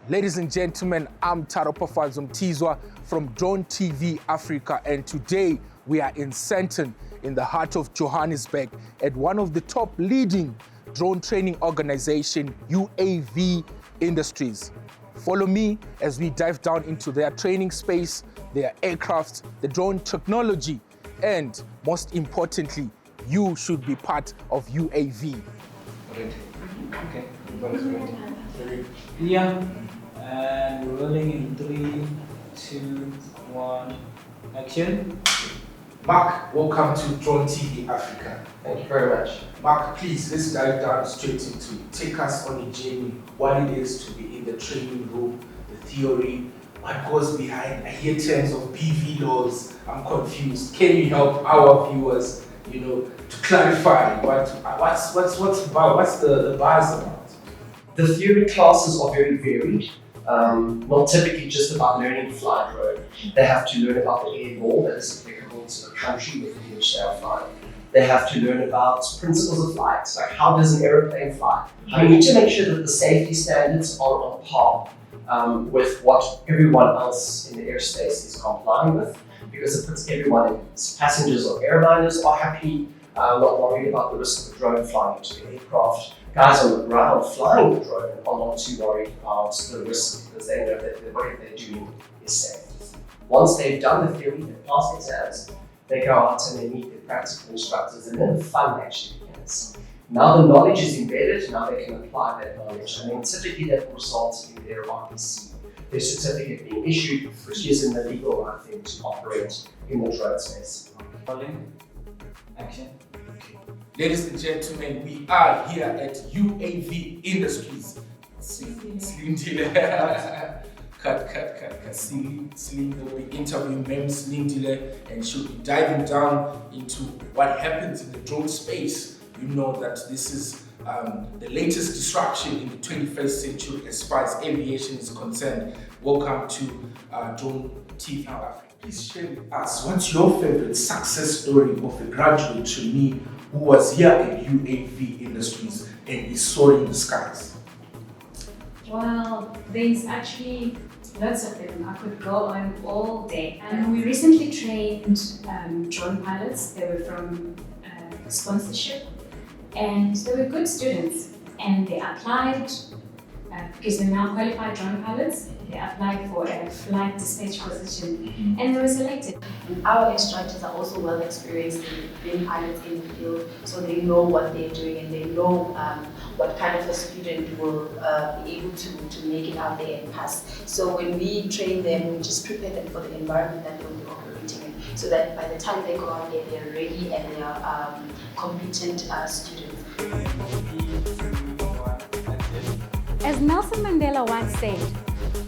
Ladies and gentlemen, I'm Taropafadzwa from Drone TV Africa, and today we are in Sandton, in the heart of Johannesburg, at one of the top leading drone training organization, UAV Industries. Follow me as we dive down into their training space, their aircraft, the drone technology, and most importantly, you should be part of UAV. Ready? Okay, everybody's ready. Ready? Yeah, and rolling in 3, 2, 1, action. Mark, welcome to Drone TV Africa. Thank you very much. Mark, please, let's dive down straight into it. Take us on a journey, what it is to be in the training room, the theory, what goes behind. I hear terms of PV laws, I'm confused. Can you help our viewers, to clarify what's the buzz about? The theory classes are very varied. Not typically just about learning to fly a drone. They have to learn about the air law that is applicable to the country within which they are flying. They have to learn about principles of flight, like how does an aeroplane fly? You need to make sure that the safety standards are on par with what everyone else in the airspace is complying with, because it puts everyone, passengers or airliners, are happy, not worried about the risk of the drone flying into the aircraft. Guys on the ground flying the drone are not too worried about the risk, because they know that whatever they're doing is safe. Once they've done the theory, they pass exams, they go out and they meet their practical instructors, and then the fun actually begins. Now the knowledge is embedded, now they can apply that knowledge, and then typically that will result in their RPC, their certificate being issued, which gives them the legal right thing to operate in the drone space. Rolling, action. Ladies and gentlemen, we are here at UAV Industries. Slim Dile. Cut. Slim will be interviewing Mem Slim Dile, and she'll be diving down into what happens in the drone space. You know that this is the latest disruption in the 21st century as far as aviation is concerned. Welcome to Drone TV Africa. Please share with us, what's your favorite success story of a graduate trainee who was here at UAV Industries and is soaring the skies? Well, there's actually lots of them. I could go on all day. We recently trained drone pilots. They were from sponsorship, and they were good students. And they applied, because they're now qualified drone pilots, they applied for a flight dispatch position, and they were selected. And our instructors are also well experienced in being pilots in the field, so they know what they're doing, and they know what kind of a student will be able to make it out there and pass. So when we train them, we just prepare them for the environment that they'll be operating in, so that by the time they go out there, they're ready and they are competent students. As Nelson Mandela once said,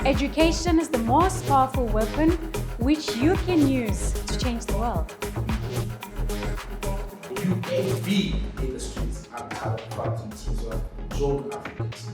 education is the most powerful weapon which you can use to change the world. UAV Industries, I'm Taropafadzwa, Drone Africa.